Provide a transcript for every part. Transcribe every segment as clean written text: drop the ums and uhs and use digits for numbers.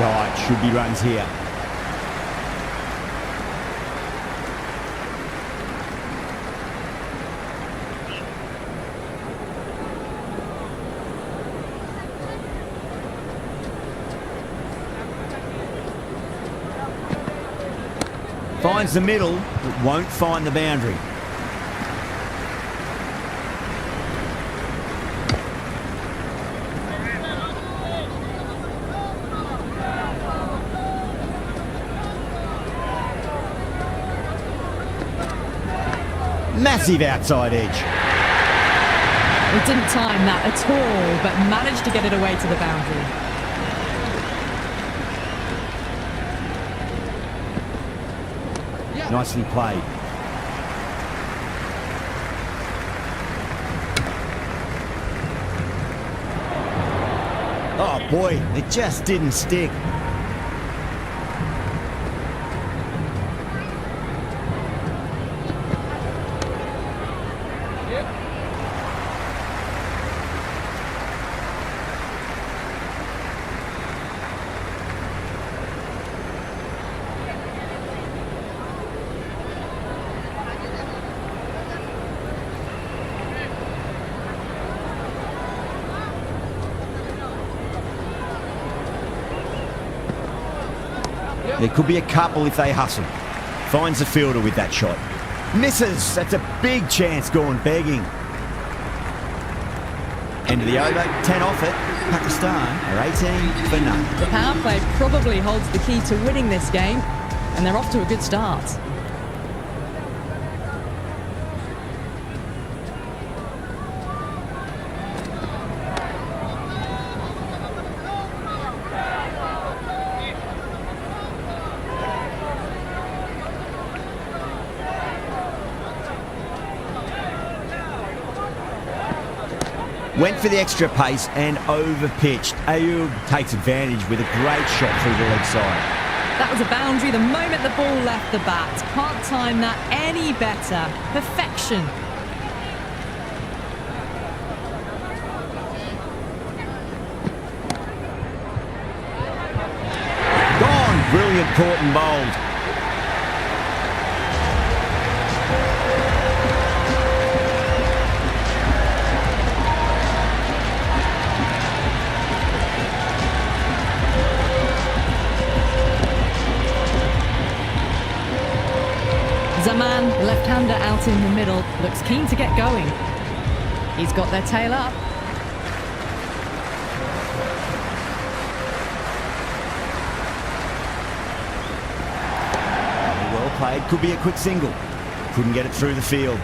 shite. Should be runs here. Finds the middle, but won't find the boundary. Massive outside edge. He didn't time that at all, but managed to get it away to the boundary. Nicely played. Oh boy, it just didn't stick. There could be a couple if they hustle. Finds the fielder with that shot. Misses. That's a big chance gone begging. End of the over. 10 off it. Pakistan are 18 for none. The power play probably holds the key to winning this game, and they're off to a good start. Went for the extra pace and over-pitched. Ayub takes advantage with a great shot through the leg side. That was a boundary the moment the ball left the bat. Can't time that any better. Perfection. Gone. Brilliant caught and bowled. Zaman, left-hander out in the middle, looks keen to get going. He's got their tail up. Well played, could be a quick single. Couldn't get it through the field.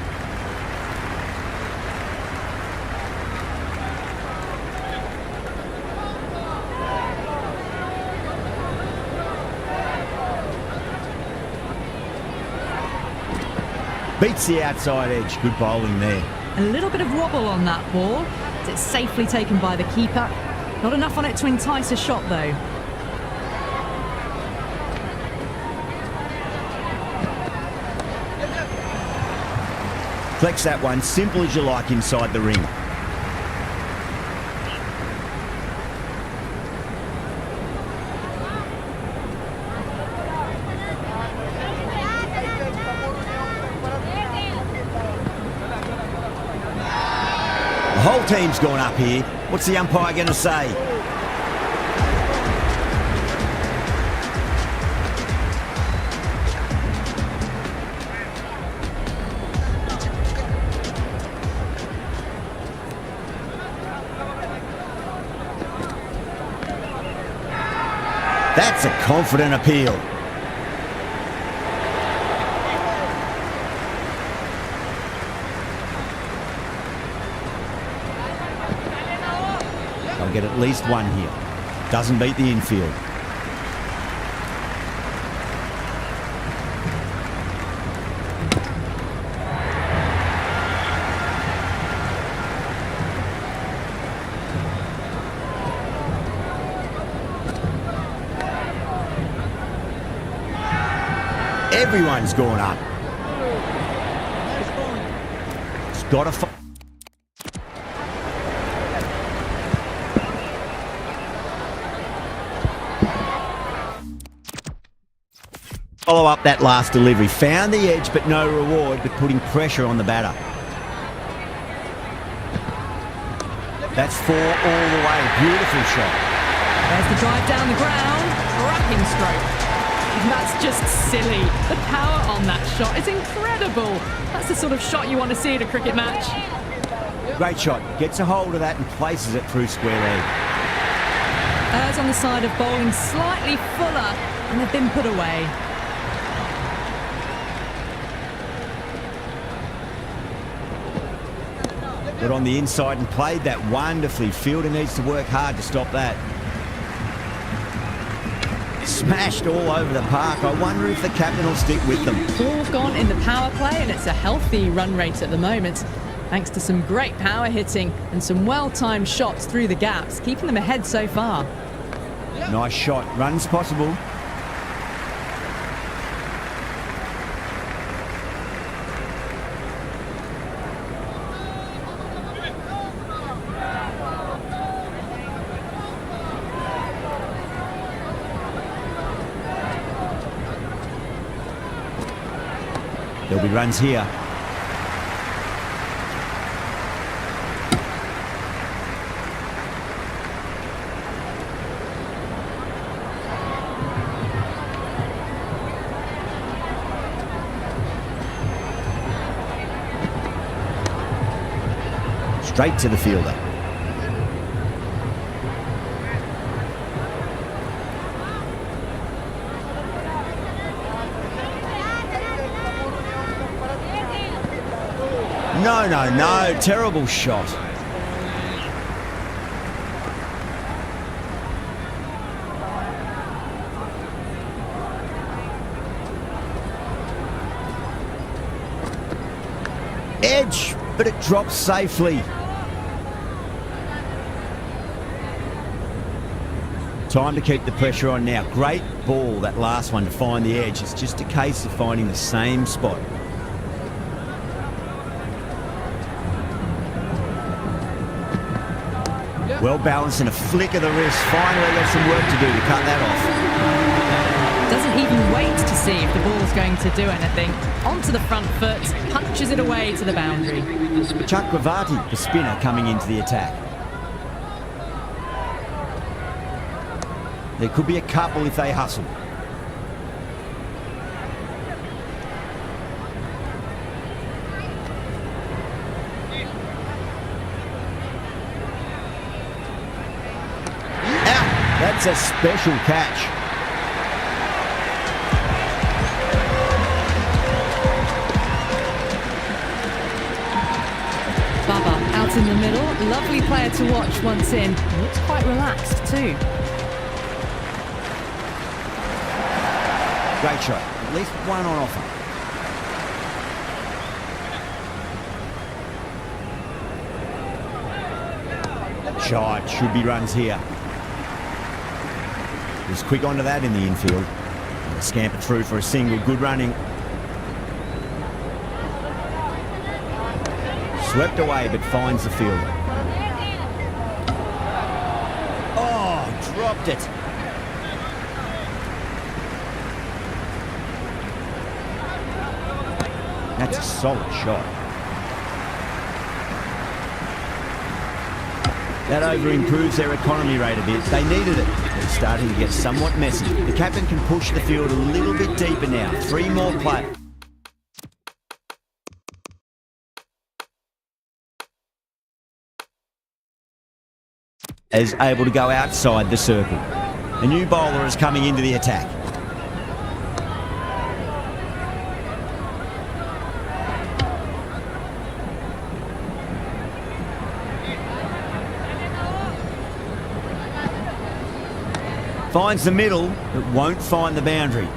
Beats the outside edge. Good bowling there. A little bit of wobble on that ball. It's safely taken by the keeper. Not enough on it to entice a shot though. Flex that one, simple as you like inside the ring. The whole team's gone up here. What's the umpire going to say? That's a confident appeal. They'll get at least one here. Doesn't beat the infield. Everyone's gone up. It's got to. Follow up that last delivery. Found the edge, but no reward, but putting pressure on the batter. That's 4 all the way. Beautiful shot. There's the drive down the ground. Cracking stroke. That's just silly. The power on that shot is incredible. That's the sort of shot you want to see at a cricket match. Great shot. Gets a hold of that and places it through square leg. Errs on the side of bowling slightly fuller, and they've been put away. Got on the inside and played that wonderfully. Fielder needs to work hard to stop that. Smashed all over the park. I wonder if the captain will stick with them. 4 have gone in the power play, and it's a healthy run rate at the moment, thanks to some great power hitting and some well-timed shots through the gaps, keeping them ahead so far. Nice shot. Runs possible. There'll be runs here. Straight to the fielder. No. Terrible shot. Edge, but it drops safely. Time to keep the pressure on now. Great ball, that last one, to find the edge. It's just a case of finding the same spot. Well balanced and a flick of the wrist. Finally got some work to do to cut that off. Doesn't even wait to see if the ball's going to do anything. Onto the front foot, punches it away to the boundary. Chakravarti, the spinner, coming into the attack. There could be a couple if they hustle. That's a special catch. Baba out in the middle. Lovely player to watch once in. Looks quite relaxed too. Great shot. At least one on offer. Shot. Should be runs here. Was quick onto that in the infield. Scampered through for a single. Good running. Swept away, but finds the fielder. Oh, dropped it. That's a solid shot. That over improves their economy rate a bit. They needed it. They're starting to get somewhat messy. The captain can push the field a little bit deeper now. 3 more players. Is able to go outside the circle. A new bowler is coming into the attack. Finds the middle, but won't find the boundary.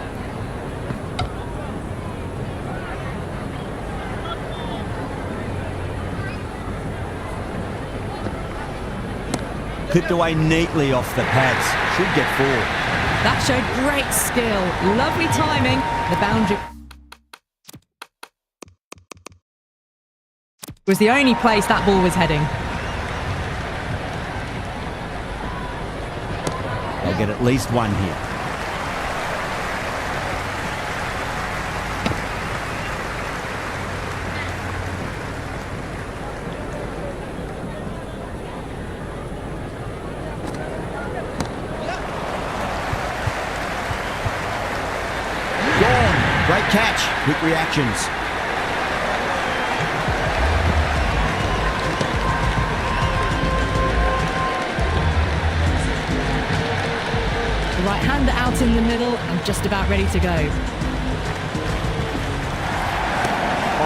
Clipped away neatly off the pads. Should get 4. That showed great skill. Lovely timing. The boundary was the only place that ball was heading. They'll get at least 1 here. Great catch. Quick reactions. The right-hander out in the middle and just about ready to go.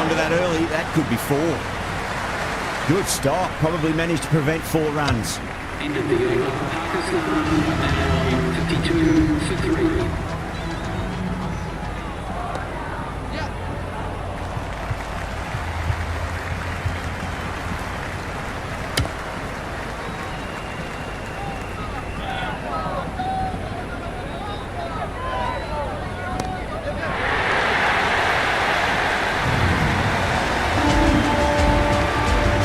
Onto that early. That could be 4. Good stop. Probably managed to prevent 4 runs. End of the over. Pakistan, 52 for 3.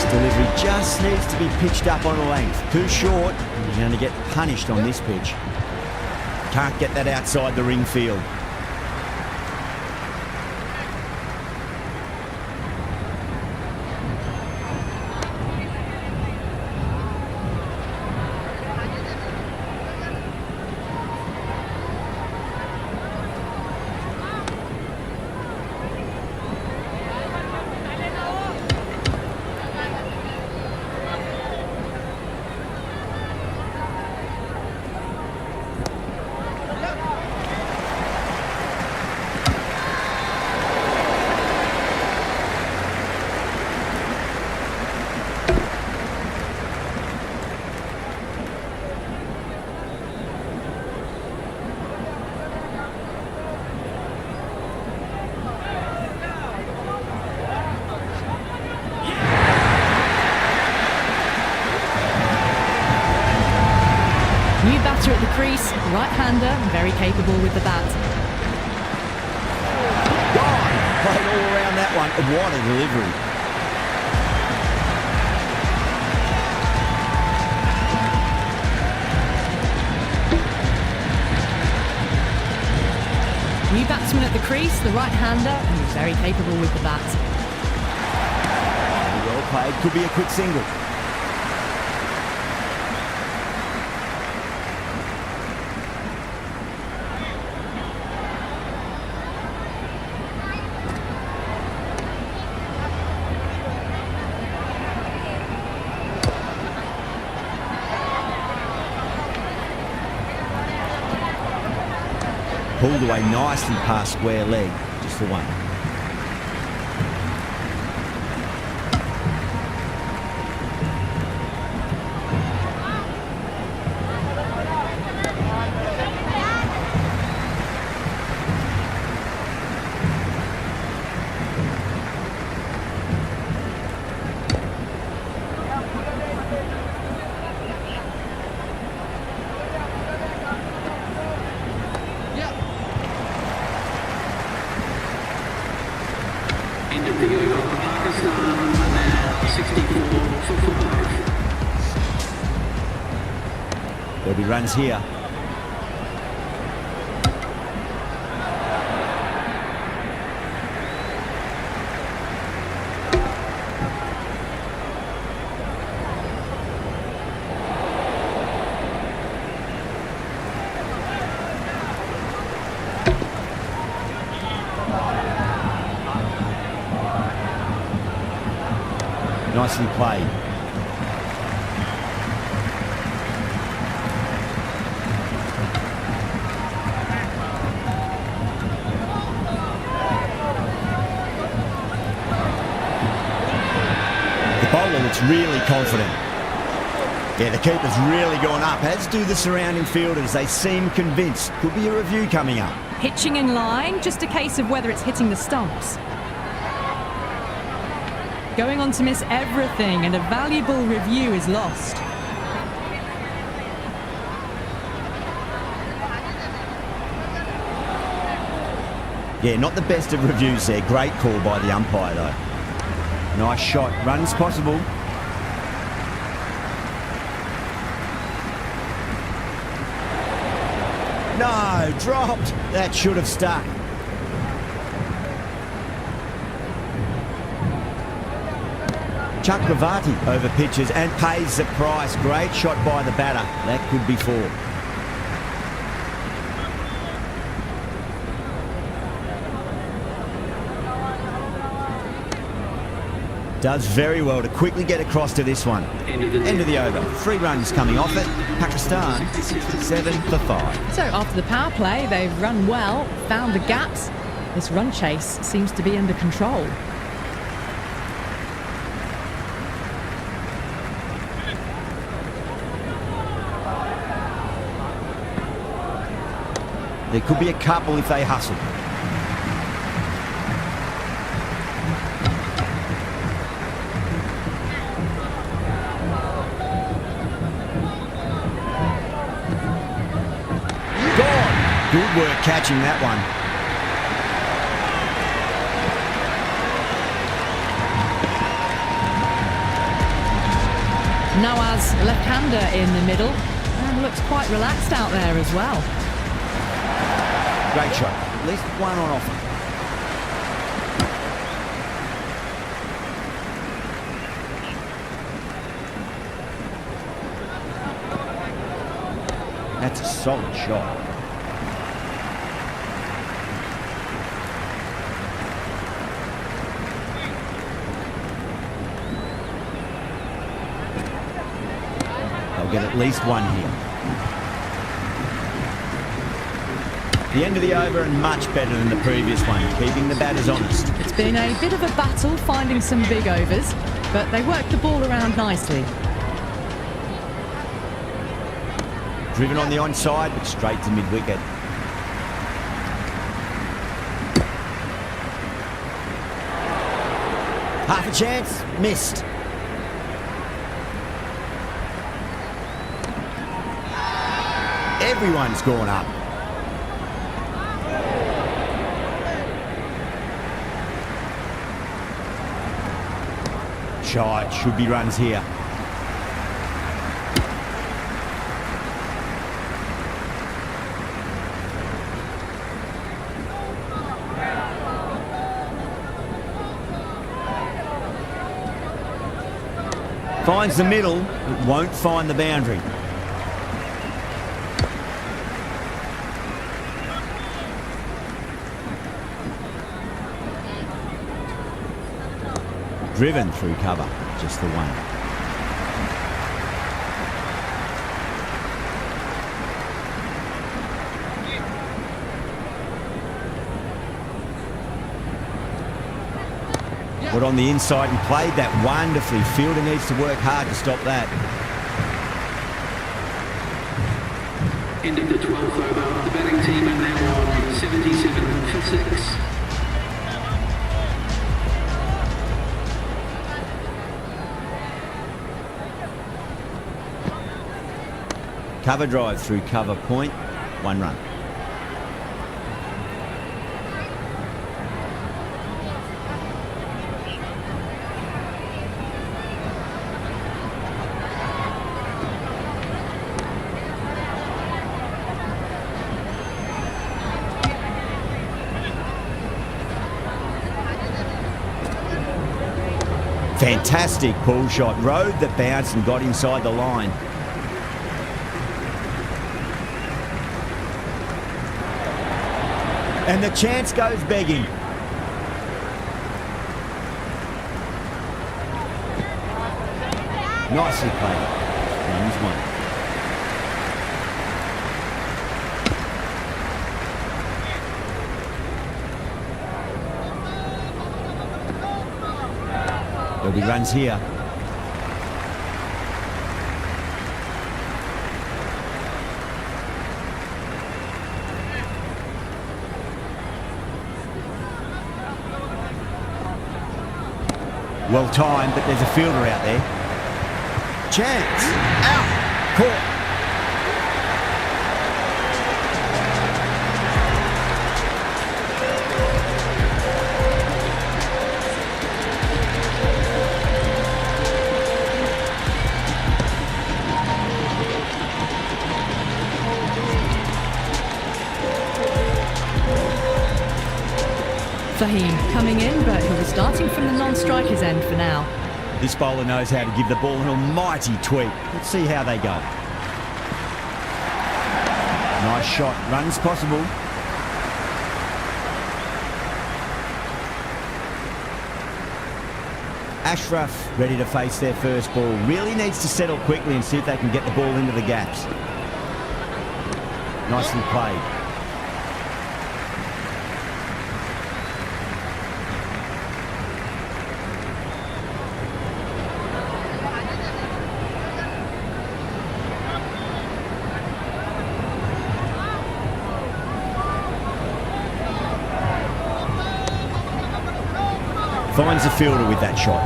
Delivery just needs to be pitched up on a length. Too short, you're going to get punished on this pitch. Can't get that outside the ring field. New batter at the crease, right-hander, very capable with the bat. Gone! Played all around that one. What a delivery. New batsman at the crease, the right-hander, and he's very capable with the bat. Well played. Could be a quick single. Pulled away nicely past square leg. Just the one. End of the over. Pakistan, now 64 for 5. There'll be runs here. Nicely played. The bowler looks really confident. Yeah, the keeper's really gone up, as do the surrounding fielders. They seem convinced. Could be a review coming up. Pitching in line, just a case of whether it's hitting the stumps. Going on to miss everything, and a valuable review is lost. Yeah, not the best of reviews there. Great call by the umpire, though. Nice shot. Runs possible. No, dropped. That should have stuck. Chakravarti over pitches and pays the price. Great shot by the batter. That could be 4. Does very well to quickly get across to this one. End of the over. 3 runs coming off it. Pakistan 67 for 5. So after the power play, they've run well, found the gaps. This run chase seems to be under control. There could be a couple if they hustle. Gone. Good work catching that one. Nawaz, a left-hander in the middle, and looks quite relaxed out there as well. Great shot. At least one on offer. That's a solid shot. They'll get at least one here. The end of the over and much better than the previous one, keeping the batters honest. It's been a bit of a battle finding some big overs, but they worked the ball around nicely. Driven on the onside, but straight to mid-wicket. Half a chance, missed. Everyone's gone up. Shot, should be runs here. Finds the middle, but won't find the boundary. Driven through cover, just the one. Put on the inside and played that wonderfully. Fielder needs to work hard to stop that. End of the 12th over. The batting team are now on 77 for 6. Cover drive through cover point, 1 run. Fantastic pull shot. Rode the bounce and got inside the line. And the chance goes begging. Nicely played. Runs 1. There'll be runs here. Well timed, but there's a fielder out there. Chance. Out. Caught. Fahim coming in, but he was starting from the non-striker's end for now. This bowler knows how to give the ball an almighty tweak. Let's see how they go. Nice shot. Runs possible. Ashraf ready to face their first ball. Really needs to settle quickly and see if they can get the ball into the gaps. Nicely played. Finds the fielder with that shot.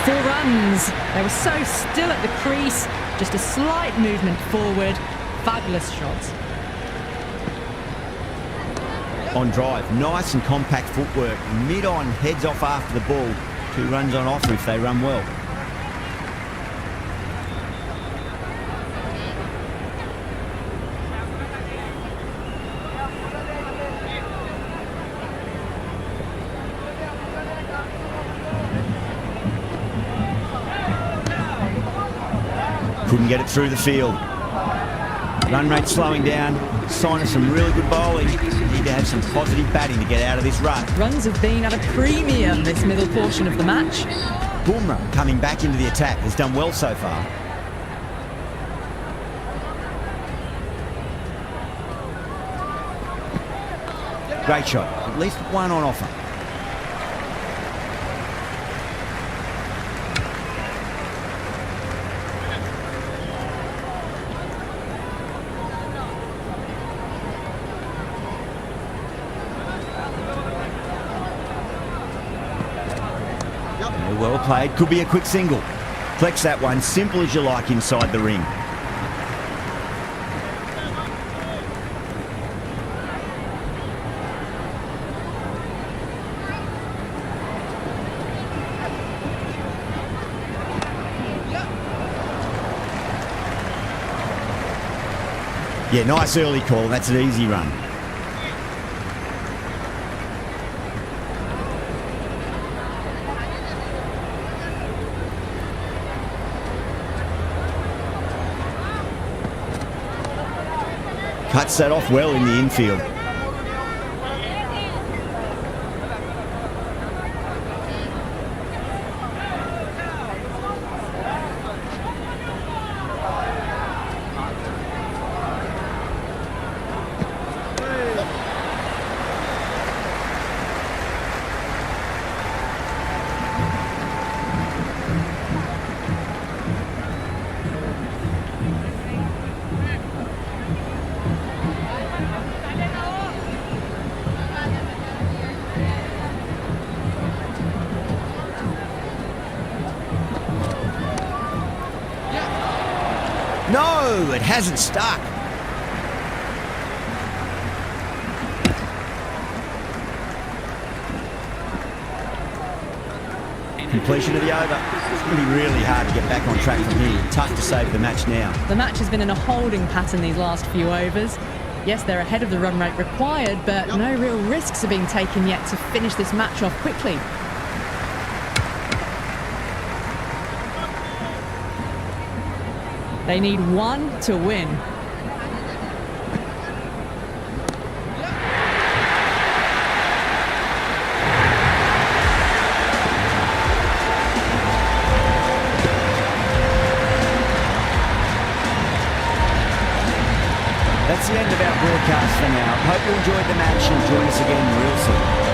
Four runs. They were so still at the crease. Just a slight movement forward. Fabulous shots. On drive, nice and compact footwork. Mid-on, heads off after the ball. 2 runs on offer if they run well. Couldn't get it through the field. Run rate slowing down. Sign of some really good bowling. Need to have some positive batting to get out of this rut. Runs have been at a premium this middle portion of the match. Bumrah coming back into the attack has done well so far. Great shot. At least 1 on offer. Well played. Could be a quick single. Flex that one. Simple as you like inside the ring. Yeah, nice early call. That's an easy run. Cuts that off well in the infield. No, it hasn't stuck. Completion of the over. It's going to be really hard to get back on track from here. Tough to save the match now. The match has been in a holding pattern these last few overs. Yes, they're ahead of the run rate required, but no real risks are being taken yet to finish this match off quickly. They need 1 to win. That's the end of our broadcast for now. Hope you enjoyed the match and join us again real soon.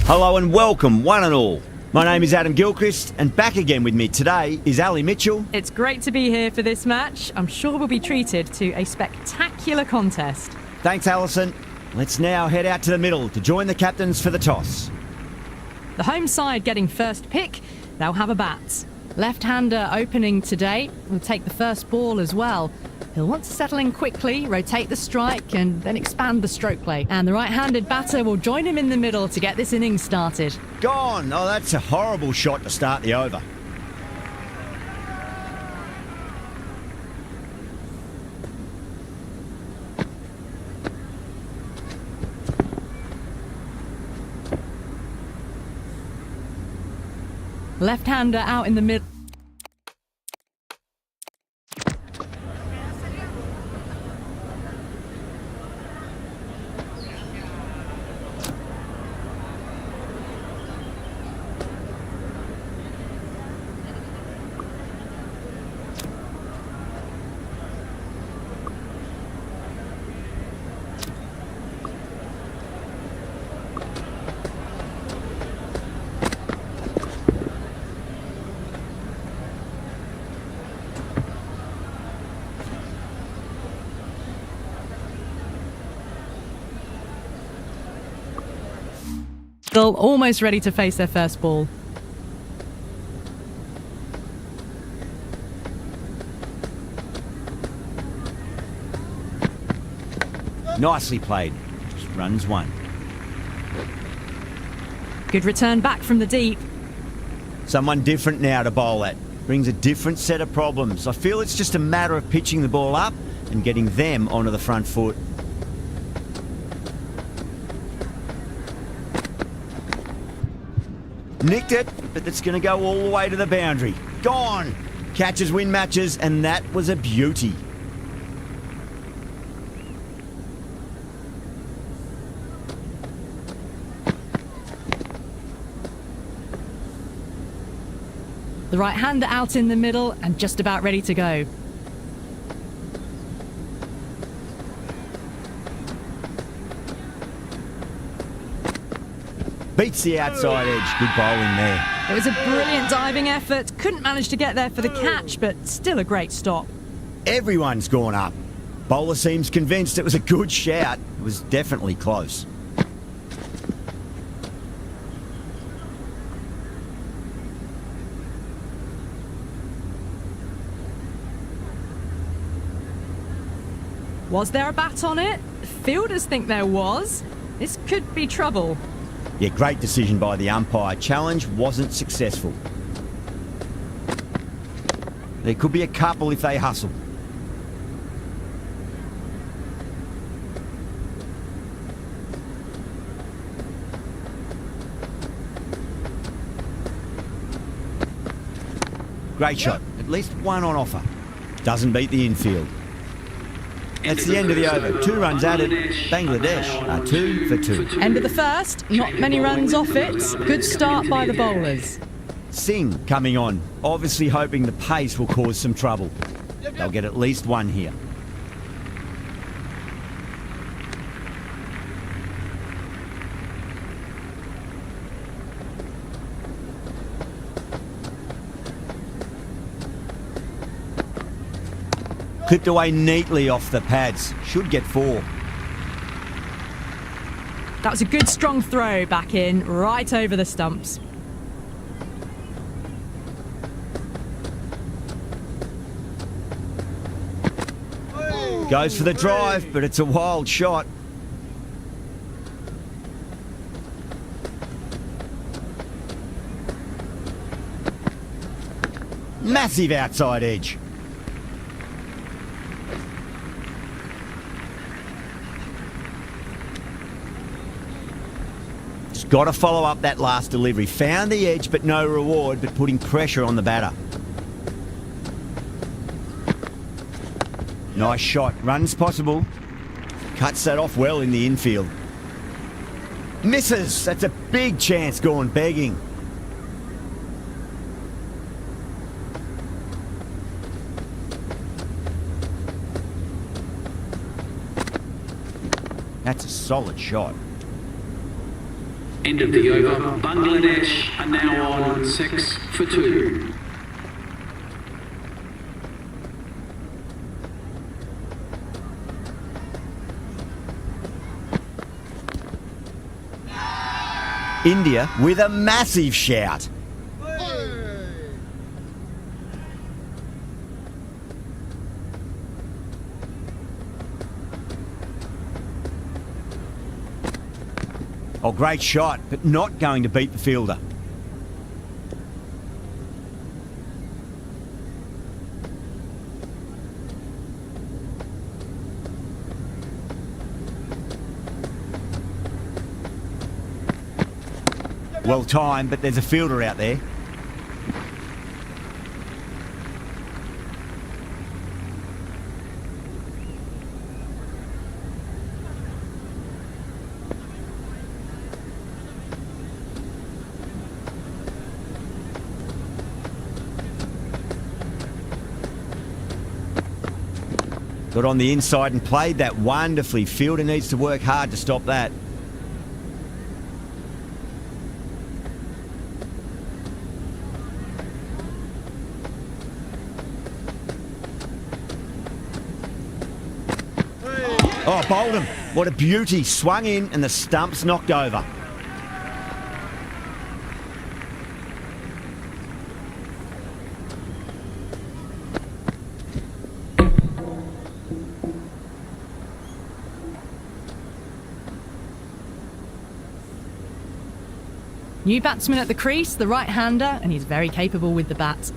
Hello and welcome, one and all. My name is Adam Gilchrist, and back again with me today is Ali Mitchell. It's great to be here for this match. I'm sure we'll be treated to a spectacular contest. Thanks, Alison. Let's now head out to the middle to join the captains for the toss. The home side getting first pick, they'll have a bat. Left-hander opening today will take the first ball as well. He'll want to settle in quickly, rotate the strike, and then expand the stroke play. And the right-handed batter will join him in the middle to get this innings started. Gone! Oh, that's a horrible shot to start the over. Left-hander out in the middle. Almost ready to face their first ball. Nicely played. Just runs one. Good return back from the deep. Someone different now to bowl at. Brings a different set of problems. I feel it's just a matter of pitching the ball up and getting them onto the front foot. Nicked it, but it's going to go all the way to the boundary. Gone! Catches win matches, and that was a beauty. The right-hander out in the middle and just about ready to go. Beats the outside edge. Good bowling there. It was a brilliant diving effort. Couldn't manage to get there for the catch, but still a great stop. Everyone's gone up. Bowler seems convinced it was a good shout. It was definitely close. Was there a bat on it? Fielders think there was. This could be trouble. Yeah, great decision by the umpire. Challenge wasn't successful. There could be a couple if they hustle. Great shot. At least one on offer. Doesn't beat the infield. That's the end of the over. 2 runs added. Bangladesh are 2 for 2. End of the first. Not many runs off it. Good start by the bowlers. Singh coming on. Obviously hoping the pace will cause some trouble. They'll get at least one here. Clipped away neatly off the pads. Should get 4. That was a good strong throw back in, right over the stumps. Goes for the drive, but it's a wild shot. Massive outside edge. Just got to follow up that last delivery. Found the edge, but no reward, but putting pressure on the batter. Nice shot. Runs possible. Cuts that off well in the infield. Misses. That's a big chance gone begging. That's a solid shot. End of the over. Bangladesh are now on 6 for 2. India with a massive shout. Oh, great shot, but not going to beat the fielder. Well timed, but there's a fielder out there. Got on the inside and played that wonderfully. Fielder needs to work hard to stop that. Oh, bowled him. What a beauty. Swung in and the stump's knocked over. New batsman at the crease, the right-hander, and he's very capable with the bat.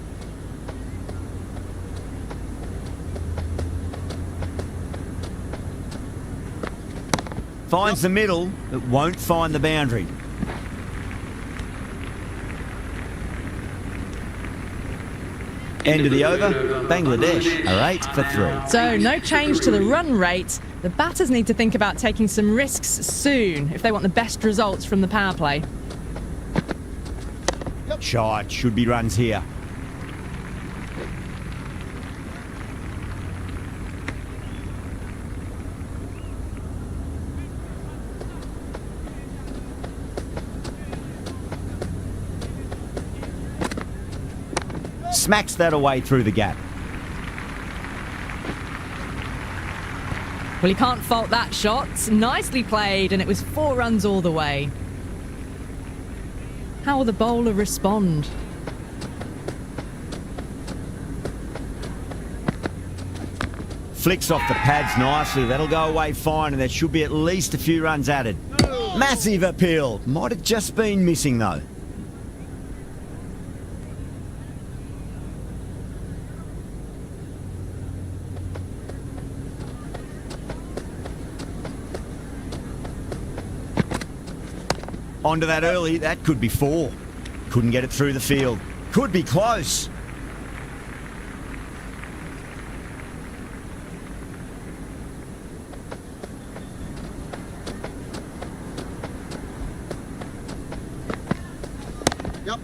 Finds the middle, but won't find the boundary. End of the over. Bangladesh are 8 for 3. So no change to the run rate. The batters need to think about taking some risks soon if they want the best results from the power play. Shot, should be runs here. Smacks that away through the gap. Well, he can't fault that shot. Nicely played, and it was 4 runs all the way. How will the bowler respond? Flicks off the pads nicely. That'll go away fine, and there should be at least a few runs added. Massive appeal. Might have just been missing, though. Onto that early, that could be 4. Couldn't get it through the field. Could be close. Yep.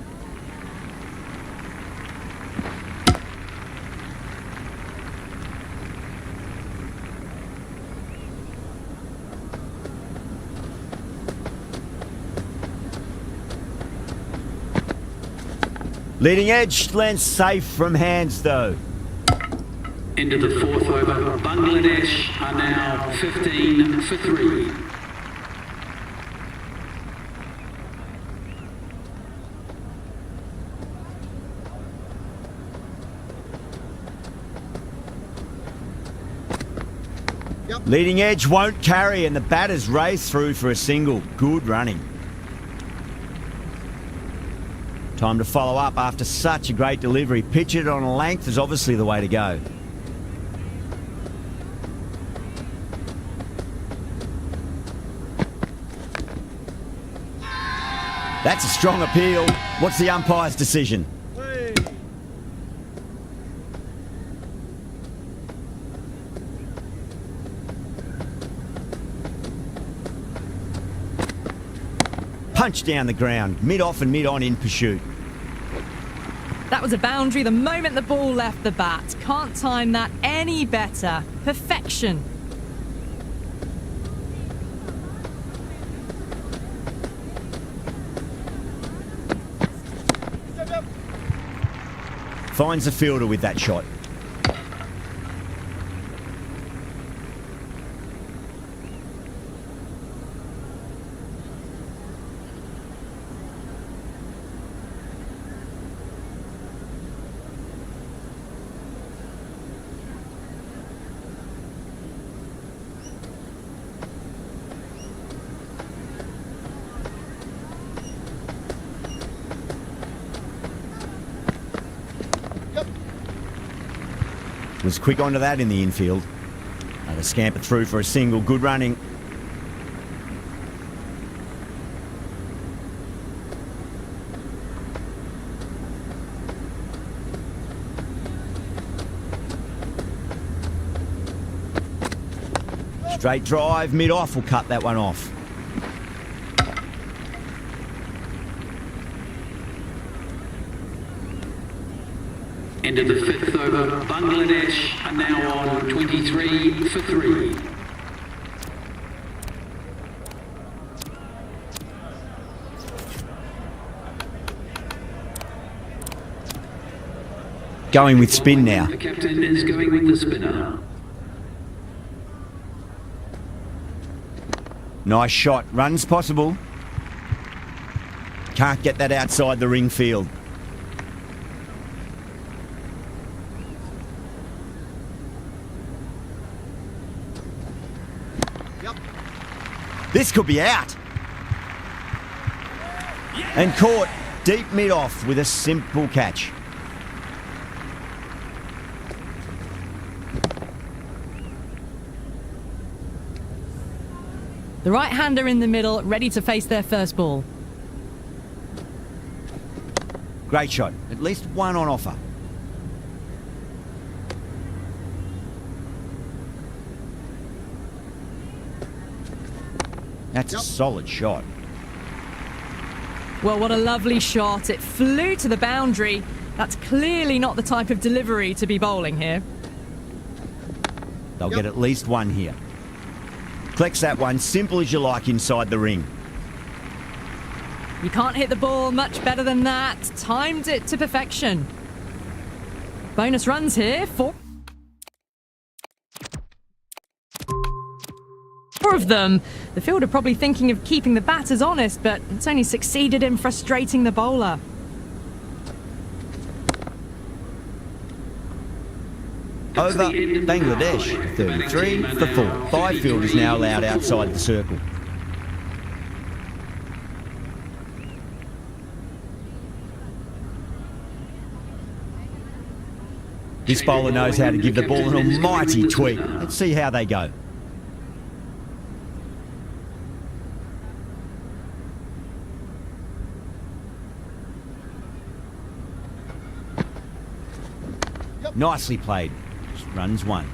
Leading edge lands safe from hands, though. End of the 4th over. Bangladesh are now 15 for 3. Leading edge won't carry, and the batters race through for a single. Good running. Time to follow up after such a great delivery. Pitch it on a length is obviously the way to go. That's a strong appeal. What's the umpire's decision? Punch down the ground, mid-off and mid-on in pursuit. That was a boundary the moment the ball left the bat. Can't time that any better. Perfection. Finds the fielder with that shot. Was quick onto that in the infield. They scamper through for a single. Good running. Straight drive, mid-off will cut that one off. End of the fifth over. Bangladesh are now on 23 for 3. Going with spin now. The captain is going with the spinner. Nice shot. Runs possible. Can't get that outside the ring field. This could be out. And caught deep mid-off with a simple catch. The right-hander in the middle, ready to face their first ball. Great shot. At least one on offer. That's a solid shot. Well, what a lovely shot. It flew to the boundary. That's clearly not the type of delivery to be bowling here. They'll get at least one here. Collects that one, simple as you like inside the ring. You can't hit the ball much better than that. Timed it to perfection. Bonus runs here. Four of them. The fielder probably thinking of keeping the batters honest, but it's only succeeded in frustrating the bowler. Over Bangladesh, 33 for 4. 5 fielders now allowed outside the circle. This bowler knows how to give the ball an almighty tweak. Let's see how they go. Nicely played. Runs one.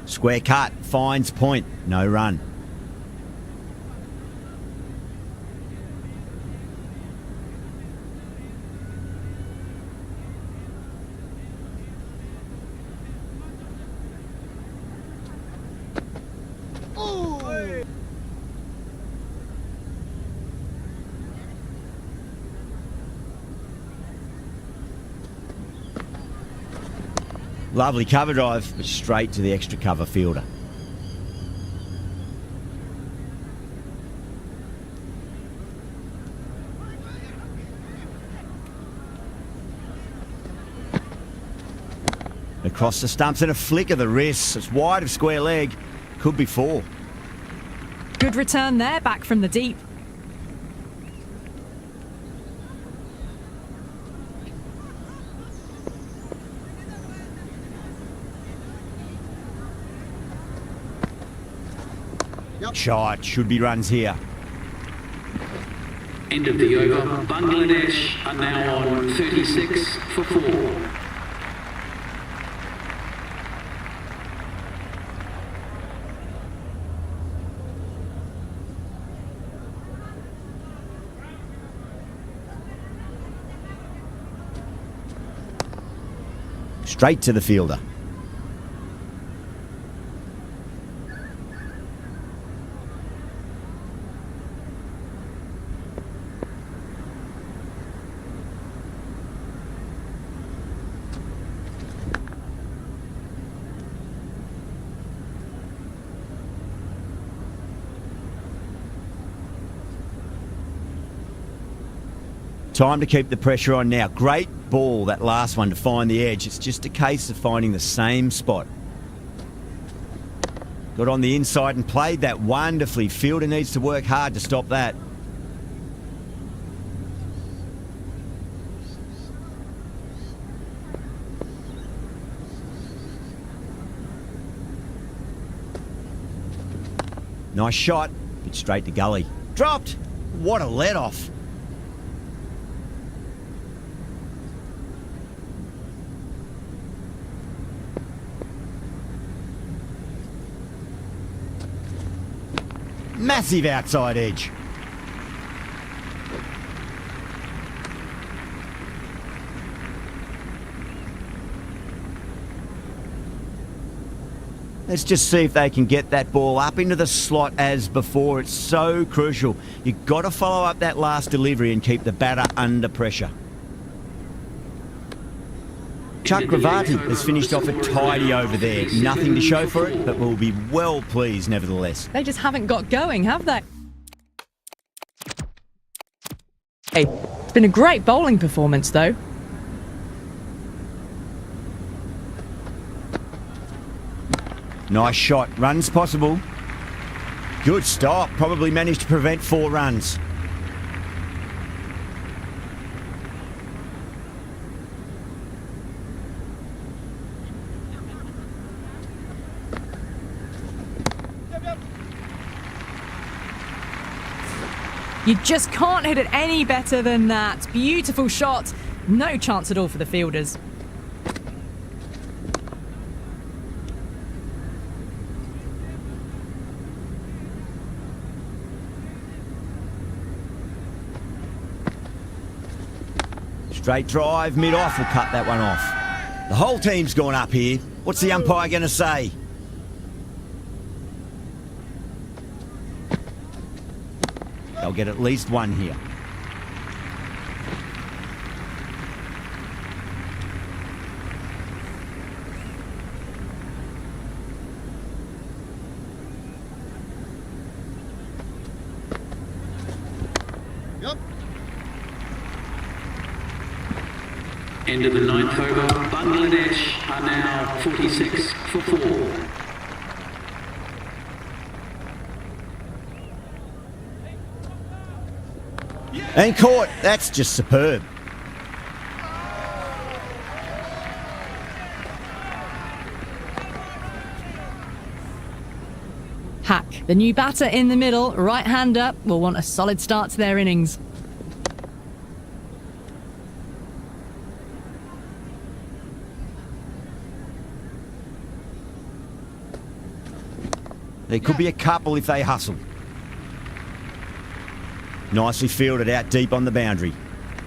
Square cut, finds point, no run. Lovely cover drive, but straight to the extra cover fielder. Across the stumps and a flick of the wrist. It's wide of square leg. Could be 4. Good return there, back from the deep. Shot, should be runs here. End of the over. Bangladesh are now on 36 for 4. Straight to the fielder. Time to keep the pressure on now. Great ball, that last one, to find the edge. It's just a case of finding the same spot. Got on the inside and played that wonderfully. Fielder needs to work hard to stop that. Nice shot. Bit straight to gully. Dropped! What a let-off. Massive outside edge. Let's just see if they can get that ball up into the slot as before. It's so crucial. You've got to follow up that last delivery and keep the batter under pressure. Chuck Gravati has finished off a tidy over there. Nothing to show for it, but we'll be well pleased nevertheless. They just haven't got going, have they? Hey, it's been a great bowling performance, though. Nice shot. Runs possible. Good stop. Probably managed to prevent 4 runs. You just can't hit it any better than that. Beautiful shot. No chance at all for the fielders. Straight drive, mid-off will cut that one off. The whole team's gone up here. What's the umpire going to say? They'll get at least one here. End of the 9th over. Bangladesh are now 46 for 4. And caught. That's just superb. Hack, the new batter in the middle, right-hander, will want a solid start to their innings. There could be a couple if they hustle. Nicely fielded out deep on the boundary.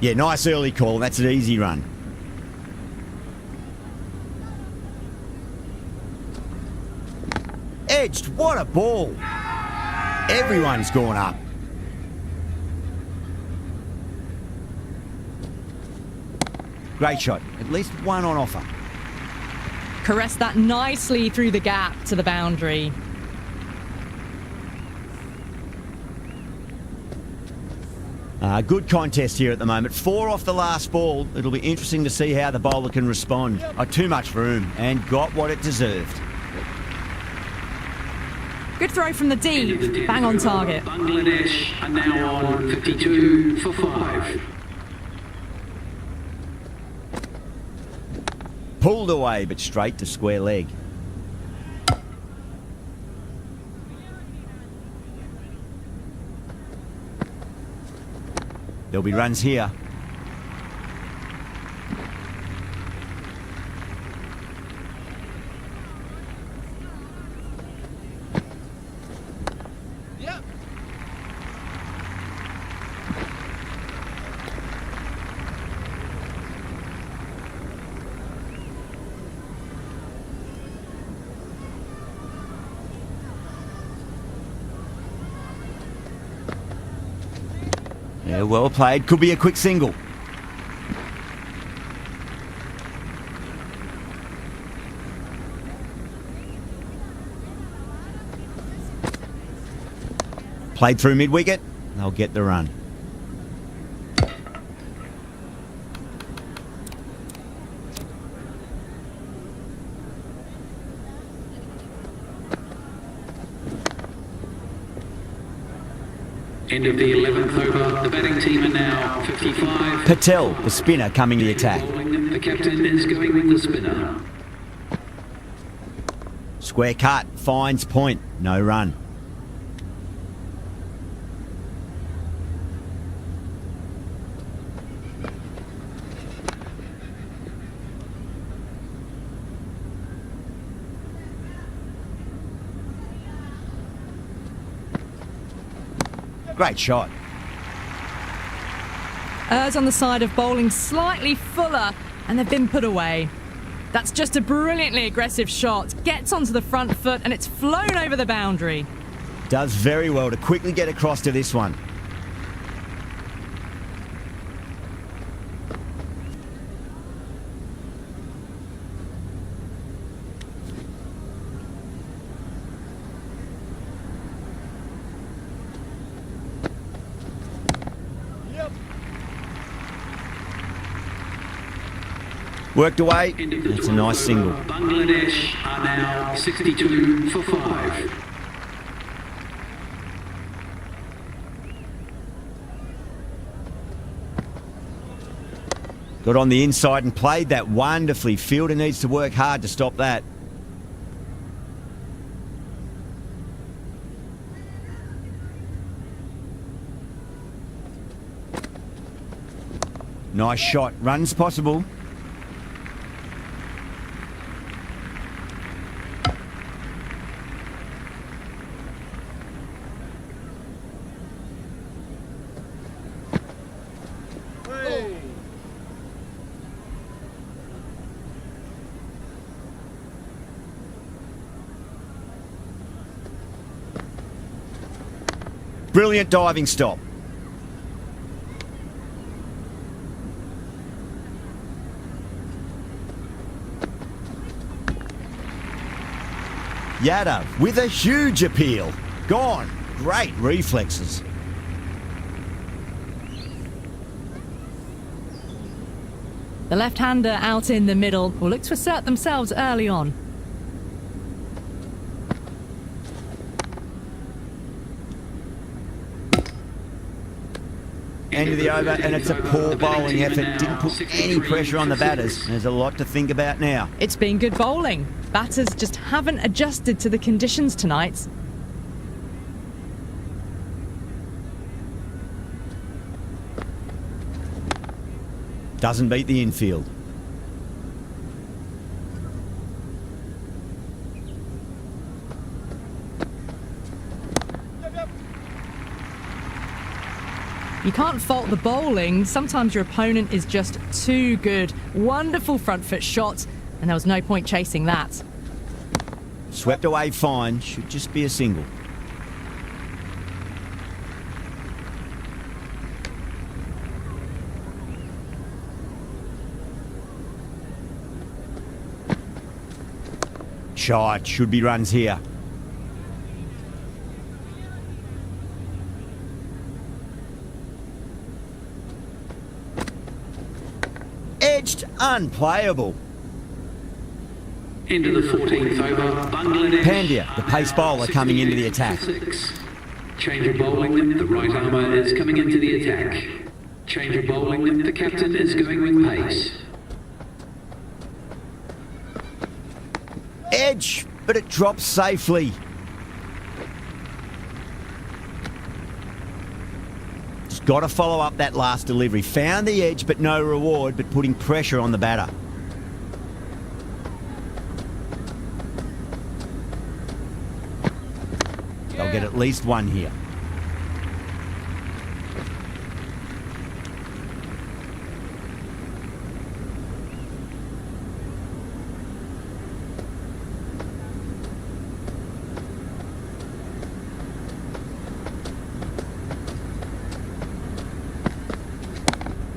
Yeah, nice early call. That's an easy run. Edged. What a ball. Everyone's gone up. Great shot. At least one on offer. Caressed that nicely through the gap to the boundary. Good contest here at the moment. 4 off the last ball. It'll be interesting to see how the bowler can respond. Too much room and got what it deserved. Good throw from the deep. Bang on target. Bangladesh are now on 52 for 5. Pulled away, but straight to square leg. There'll be runs here. Yeah, well played. Could be a quick single. Played through mid-wicket. They'll get the run. End of the 11th over. The batting team are now 55. Patel, the spinner, coming to the attack. The captain is going with the spinner. Square cut, finds point, no run. Great shot. Errs on the side of bowling slightly fuller, and they've been put away. That's just a brilliantly aggressive shot. Gets onto the front foot, and it's flown over the boundary. Does very well to quickly get across to this one. Worked away. It's a nice single. Bangladesh are now 62 for 5. Got on the inside and played that wonderfully. Fielder needs to work hard to stop that. Nice shot. Runs possible. Brilliant diving stop. Yadav with a huge appeal. Gone. Great reflexes. The left-hander out in the middle will look to assert themselves early on. End of the over, and it's a poor bowling effort. Didn't put any pressure on the batters. There's a lot to think about now. It's been good bowling. Batters just haven't adjusted to the conditions tonight. Doesn't beat the infield. You can't fault the bowling. Sometimes your opponent is just too good. Wonderful front foot shot, and there was no point chasing that. Swept away fine. Should just be a single. Shot. Should be runs here. Edged, unplayable. Into the 14th over. Bangladesh. Pandya, the pace bowler, coming into the attack. 6. Change of bowling. The right armour is coming into the attack. Change of bowling. The captain is going with pace. Edge, but it drops safely. Just got to follow up that last delivery. Found the edge, but no reward, but putting pressure on the batter. They'll get at least one here.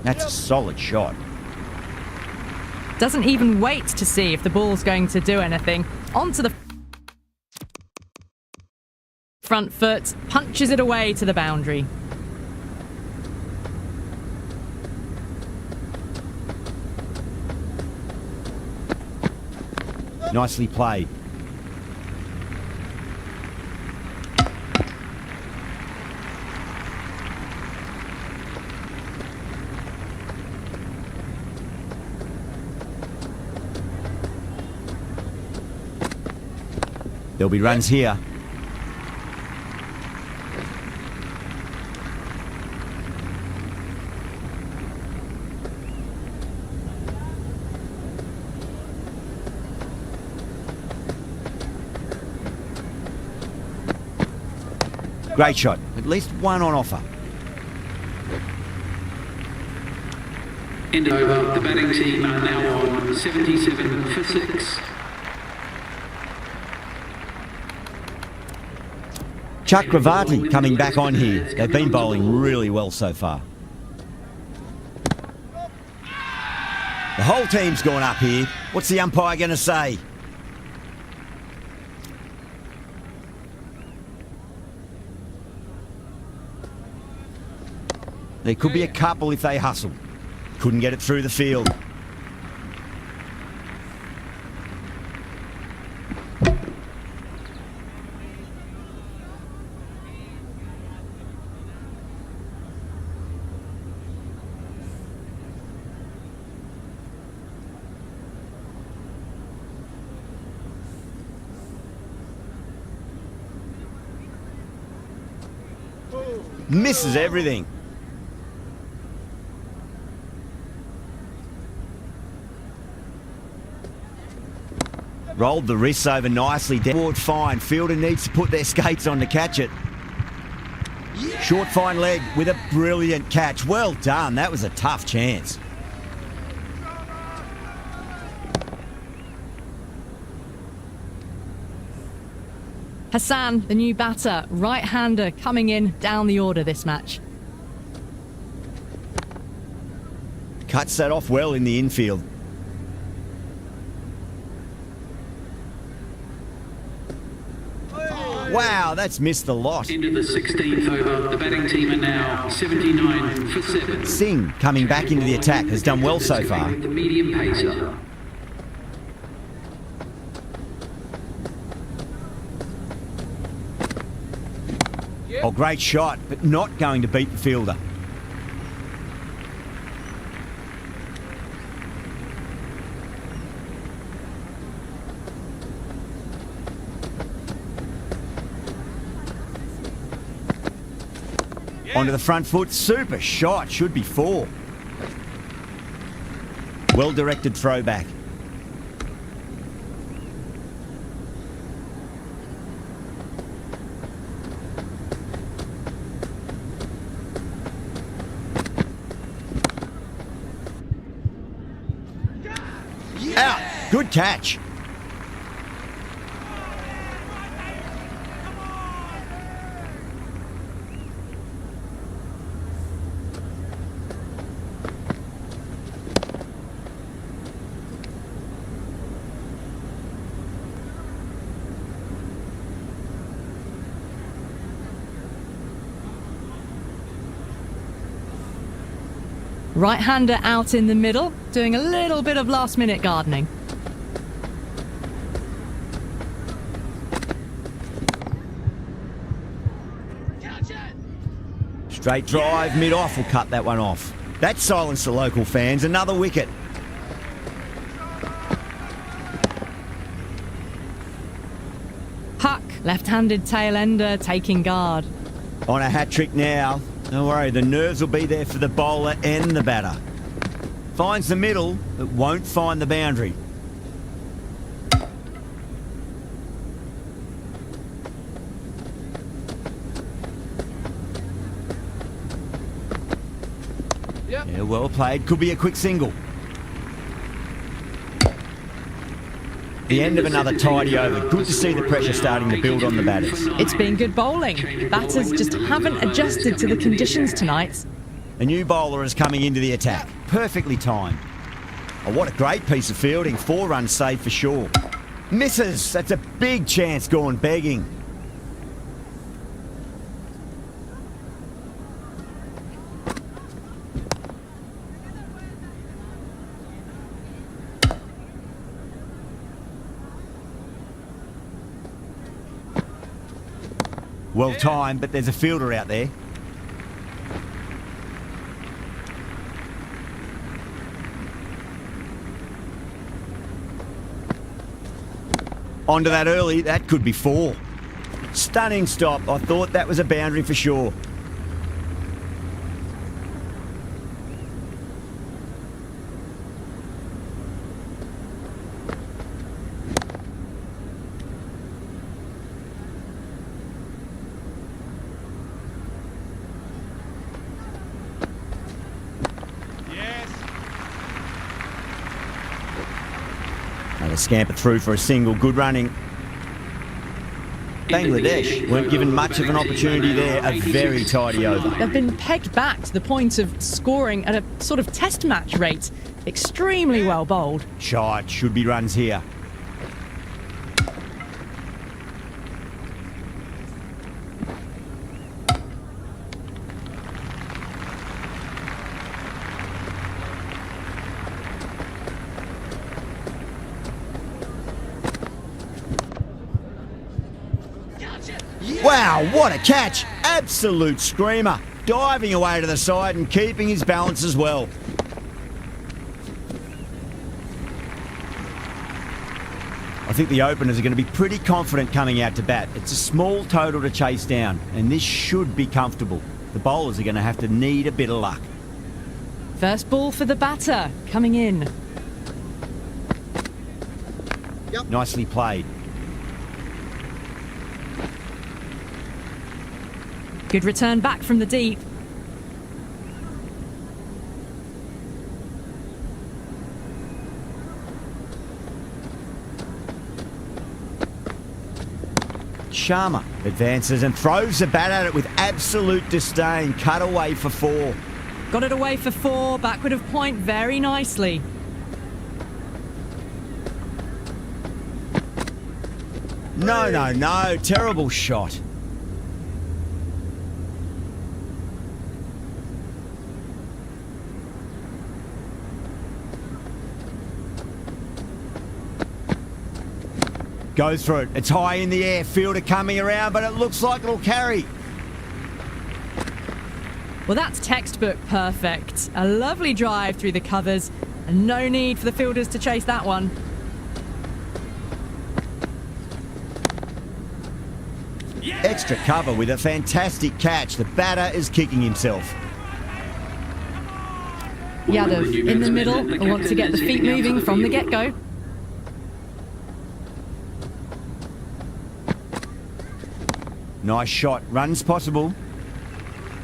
That's a solid shot. Doesn't even wait to see if the ball's going to do anything. Onto the front foot, punches it away to the boundary. Nicely played. There'll be runs here. Great shot. At least one on offer. End over. The batting team are now on 77 for 6. Chakravarti coming back on here. They've been bowling really well so far. The whole team's gone up here. What's the umpire going to say? There could be a couple if they hustle. Couldn't get it through the field. Misses everything. Rolled the wrists over nicely. Downward fine. Fielder needs to put their skates on to catch it. Short fine leg with a brilliant catch. Well done. That was a tough chance. Hassan, the new batter, right-hander coming in down the order this match. Cuts that off well in the infield. Wow, that's missed the lot. Into the 16th over. The batting team are now 79 for 7. Singh, coming back into the attack, has done well so far. The medium pacer. Oh, great shot, but not going to beat the fielder. Onto the front foot, super shot, should be 4. Well directed throwback. Out, good catch. Right-hander out in the middle, doing a little bit of last-minute gardening. Straight drive, mid-off will cut that one off. That silenced the local fans. Another wicket. Huck, left-handed tail-ender, taking guard. On a hat-trick now. Don't worry, the nerves will be there for the bowler and the batter. Finds the middle, but won't find the boundary. Yeah, well played. Could be a quick single. The end of another tidy over. Good to see the pressure starting to build on the batters. It's been good bowling. Batters just haven't adjusted to the conditions tonight. A new bowler is coming into the attack. Perfectly timed. Oh, what a great piece of fielding. 4 runs saved for sure. Misses. That's a big chance gone begging. Well timed, but there's a fielder out there. Onto that early, that could be 4. Stunning stop. I thought that was a boundary for sure. They scamper through for a single. Good running. Bangladesh weren't given much of an opportunity there. A very tidy over. They've been pegged back to the point of scoring at a sort of test match rate. Extremely well bowled. Shot. Should be runs here. Wow, what a catch! Absolute screamer. Diving away to the side and keeping his balance as well. I think the openers are going to be pretty confident coming out to bat. It's a small total to chase down, and this should be comfortable. The bowlers are going to have to need a bit of luck. First ball for the batter, coming in. Yep. Nicely played. Good return back from the deep. Sharma advances and throws the bat at it with absolute disdain. Cut away for 4. Got it away for 4, backward of point very nicely. No, terrible shot. Goes for it. It's high in the air. Fielder coming around, but it looks like it'll carry. Well, that's textbook perfect. A lovely drive through the covers, and no need for the fielders to chase that one. Extra cover with a fantastic catch. The batter is kicking himself. Yadav in the middle and wants to get the feet moving from the get-go. Nice shot. Runs possible.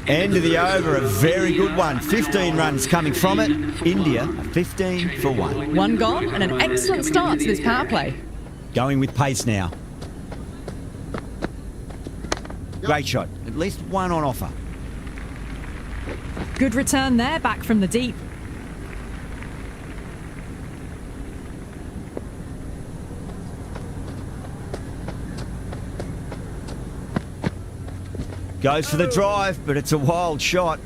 End of the over. A very good one. 15 runs coming from it. India, a 15 for 1. 1 gone and an excellent start to this power play. Going with pace now. Great shot. At least 1 on offer. Good return there, back from the deep. Goes for the drive, but it's a wild shot.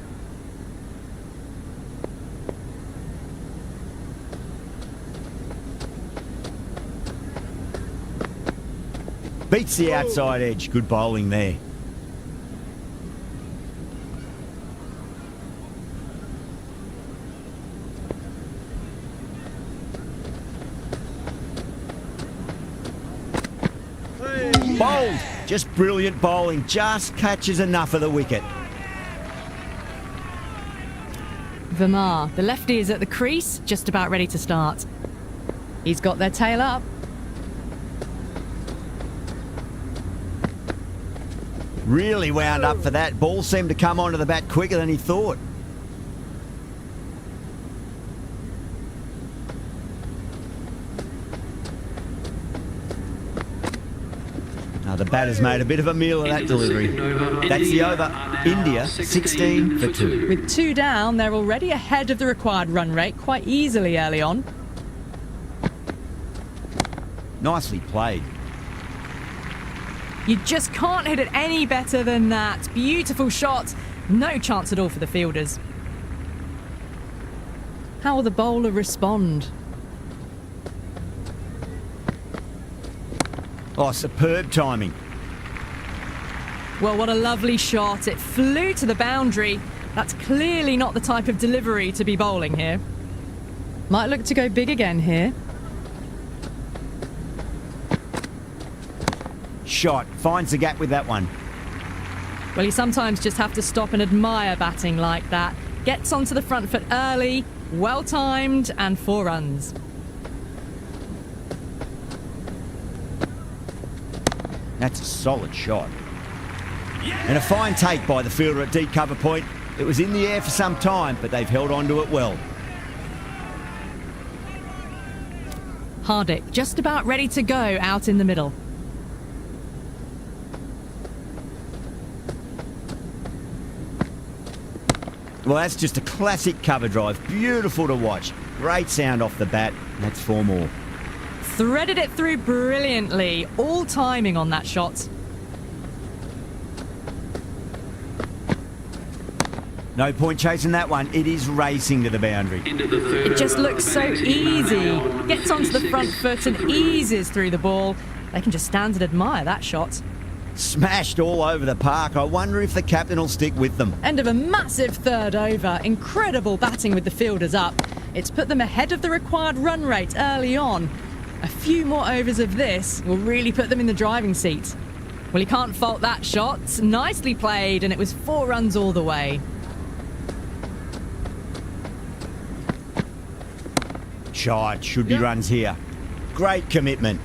Beats the outside edge. Good bowling there. Bowled. Just brilliant bowling. Just catches enough of the wicket. Verma, the lefty is at the crease, just about ready to start. He's got their tail up. Really wound up for that. Ball seemed to come onto the bat quicker than he thought. The batter's made a bit of a meal of that Into the delivery. second over, That's the India over. are now India, 16 for 2. With 2 down, they're already ahead of the required run rate quite easily early on. Nicely played. You just can't hit it any better than that. Beautiful shot. No chance at all for the fielders. How will the bowler respond? Oh, superb timing. Well, what a lovely shot. It flew to the boundary. That's clearly not the type of delivery to be bowling here. Might look to go big again here. Shot. Finds the gap with that one. Well, you sometimes just have to stop and admire batting like that. Gets onto the front foot early, well timed, and 4 runs. That's a solid shot. And a fine take by the fielder at deep cover point. It was in the air for some time, but they've held on to it well. Hardik just about ready to go out in the middle. Well, that's just a classic cover drive. Beautiful to watch. Great sound off the bat. That's 4 more. Threaded it through brilliantly. All timing on that shot. No point chasing that one. It is racing to the boundary. Into the third It just over, looks so batting team are easy. now on Gets onto the 56 front foot and for 3. eases through the ball. They can just stand and admire that shot. Smashed all over the park. I wonder if the captain will stick with them. End of a massive third over. Incredible batting with the fielders up. It's put them ahead of the required run rate early on. A few more overs of this will really put them in the driving seat. Well, you can't fault that shot. Nicely played, and it was 4 runs all the way. Shot. Should be runs here. Great commitment.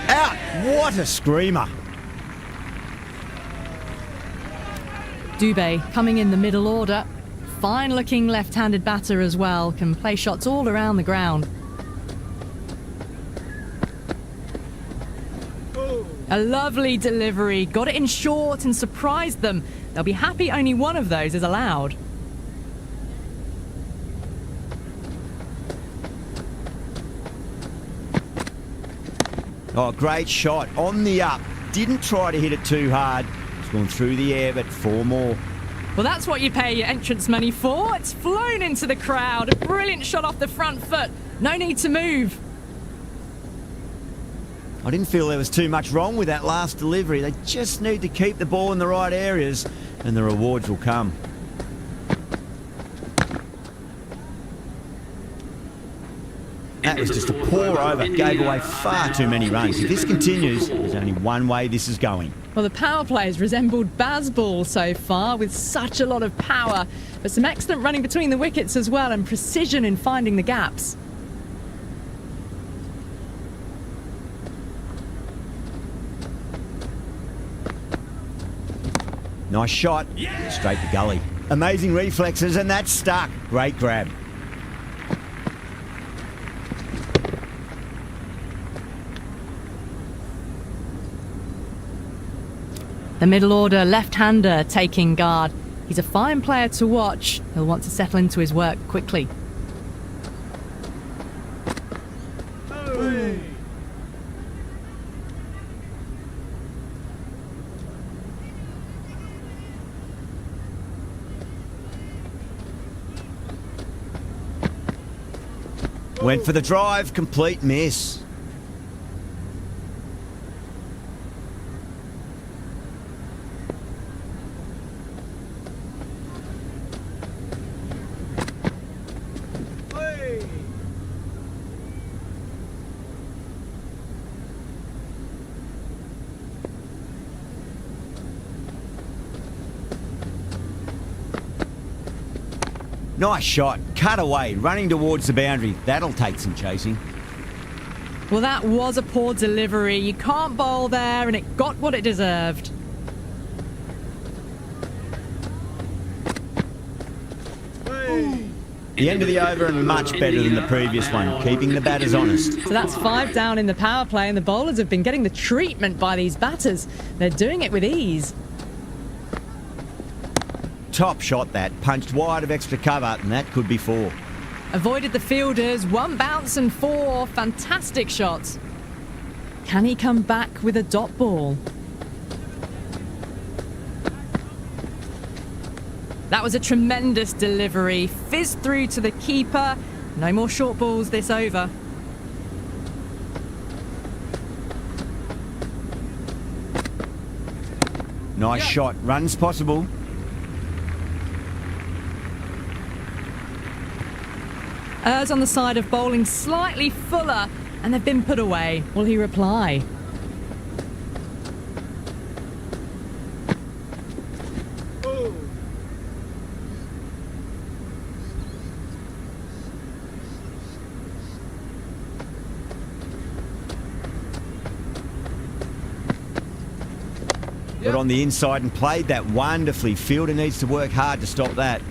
Out! What a screamer! Dubé coming in the middle order. Fine looking left-handed batter as well. Can play shots all around the ground. A lovely delivery. Got it in short and surprised them. They'll be happy only one of those is allowed. Oh, great shot. On the up. Didn't try to hit it too hard. It's gone through the air, but 4 more. Well, that's what you pay your entrance money for. It's flown into the crowd. A brilliant shot off the front foot. No need to move. I didn't feel there was too much wrong with that last delivery. They just need to keep the ball in the right areas and the rewards will come. That was just a poor over. Gave away far too many runs. If this continues, there's only one way this is going. Well, the power play has resembled Bazball so far with such a lot of power, but some excellent running between the wickets as well and precision in finding the gaps. Nice shot. Straight to gully. Amazing reflexes and that's stuck. Great grab. The middle order left-hander taking guard. He's a fine player to watch. He'll want to settle into his work quickly. Went for the drive, complete miss. Nice shot. Cut away, running towards the boundary. That'll take some chasing. Well, that was a poor delivery. You can't bowl there, and it got what it deserved. The end of the over and much better than the previous one, keeping the batters honest. So that's 5 down in the power play, and the bowlers have been getting the treatment by these batters. They're doing it with ease. Top shot that, punched wide of extra cover, and that could be 4. Avoided the fielders, 1 bounce and 4. Fantastic shots. Can he come back with a dot ball? That was a tremendous delivery. Fizzed through to the keeper. No more short balls this over. Nice shot, runs possible. Errs on the side of bowling slightly fuller, and they've been put away. Will he reply? Got on the inside and played that wonderfully. Fielder needs to work hard to stop that.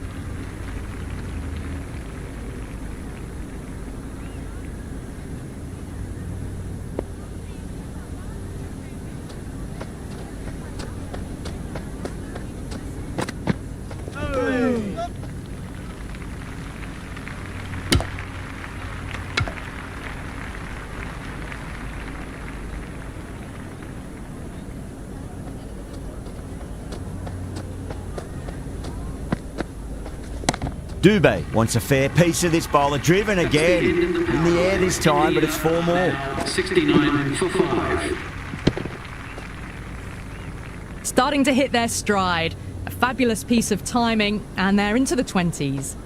Dubé wants a fair piece of this bowler. Driven again. In the air this time, but it's 4 more. 69 for 5. Starting to hit their stride. A fabulous piece of timing, and they're into the 20s.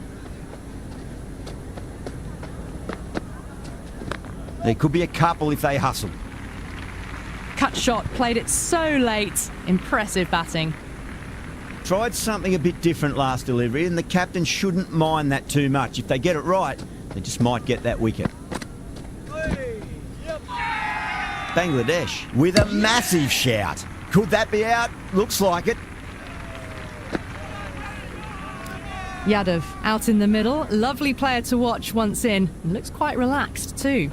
There could be a couple if they hustle. Cut shot, played it so late. Impressive batting. Tried something a bit different last delivery, and the captain shouldn't mind that too much. If they get it right, they just might get that wicket. Bangladesh with a massive shout. Could that be out? Looks like it. Yadav out in the middle. Lovely player to watch once in. And looks quite relaxed too.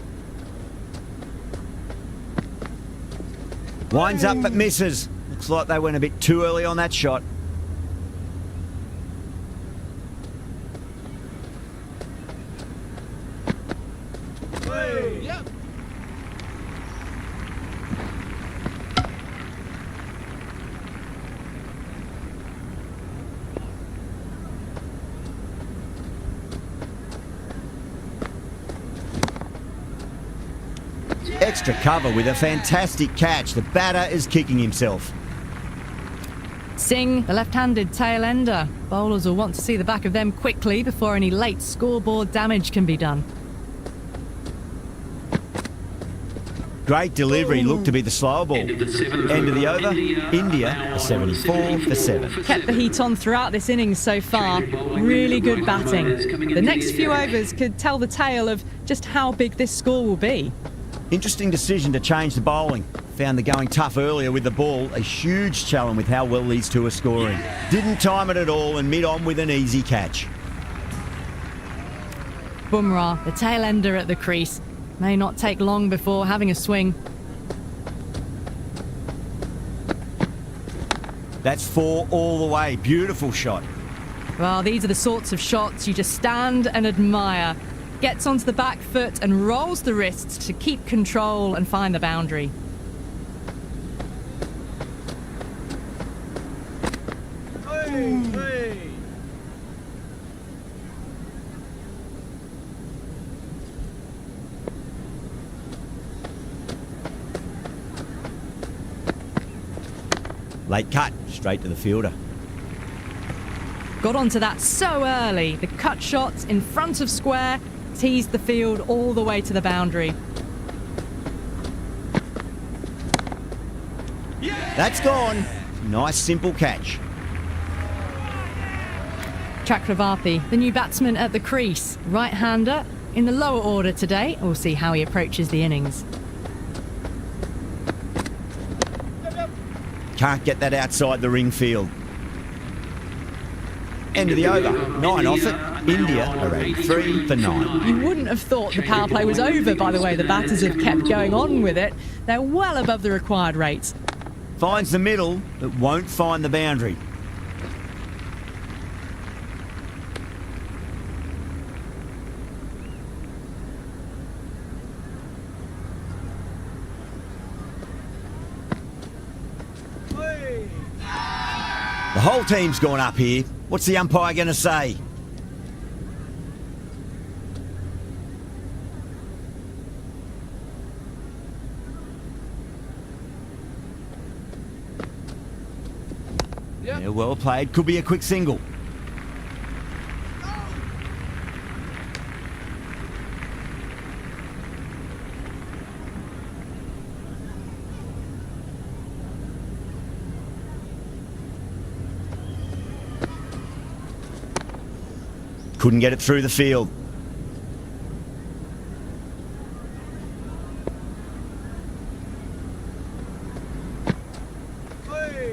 Winds up but misses. Looks like they went a bit too early on that shot. Extra cover with a fantastic catch. The batter is kicking himself. Singh, the left-handed tail ender. Bowlers will want to see the back of them quickly before any late scoreboard damage can be done. Great delivery, looked to be the slower ball. End of the over, India, a 74 for 7. Kept the heat on throughout this innings so far. Really good batting. The next few overs could tell the tale of just how big this score will be. Interesting decision to change the bowling. Found the going tough earlier with the ball. A huge challenge with how well these two are scoring. Didn't time it at all and mid-on with an easy catch. Bumrah, the tail ender at the crease. May not take long before having a swing. That's 4 all the way. Beautiful shot. Well, these are the sorts of shots you just stand and admire. Gets onto the back foot and rolls the wrists to keep control and find the boundary. Late cut, straight to the fielder. Got onto that so early. The cut shot in front of square teased the field all the way to the boundary. That's gone. Nice simple catch. Chakravarti, the new batsman at the crease. Right-hander in the lower order today. We'll see how he approaches the innings. Can't get that outside the ring field. End of the over. 9 off it. India are a 3 for 9. You wouldn't have thought the power play was over by the way the batters have kept going on with it. They're well above the required rates. Finds the middle, but won't find the boundary. The whole team's gone up here. What's the umpire going to say? Yeah, well played. Could be a quick single. Couldn't get it through the field.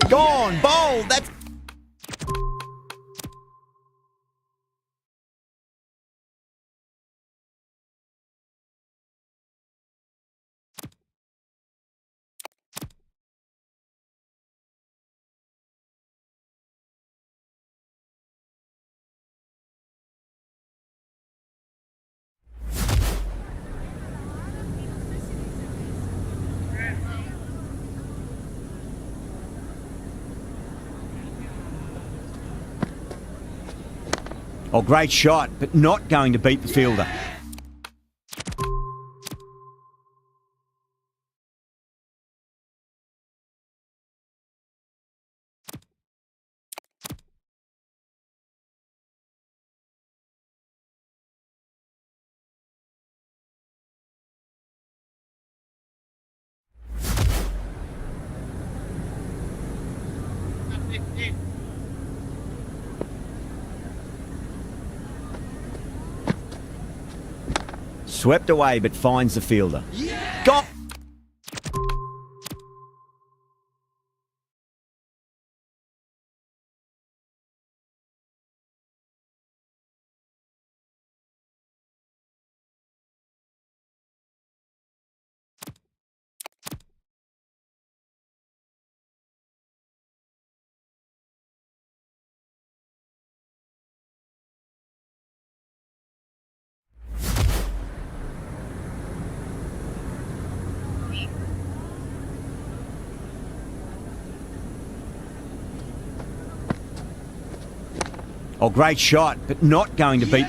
Gone, bowled. That's oh, great shot, but not going to beat the fielder. Swept away, but finds the fielder. Yeah. Got. Oh, great shot, but not going to beat.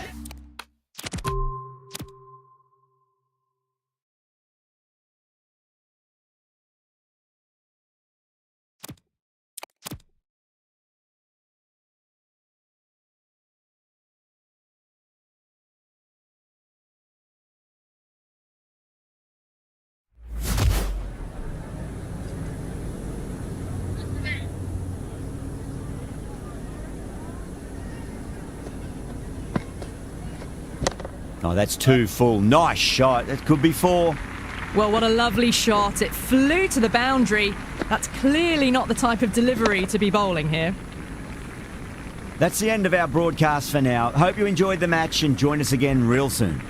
Oh, that's 2 full. Nice shot. That could be 4. Well, what a lovely shot. It flew to the boundary. That's clearly not the type of delivery to be bowling here. That's the end of our broadcast for now. Hope you enjoyed the match and join us again real soon.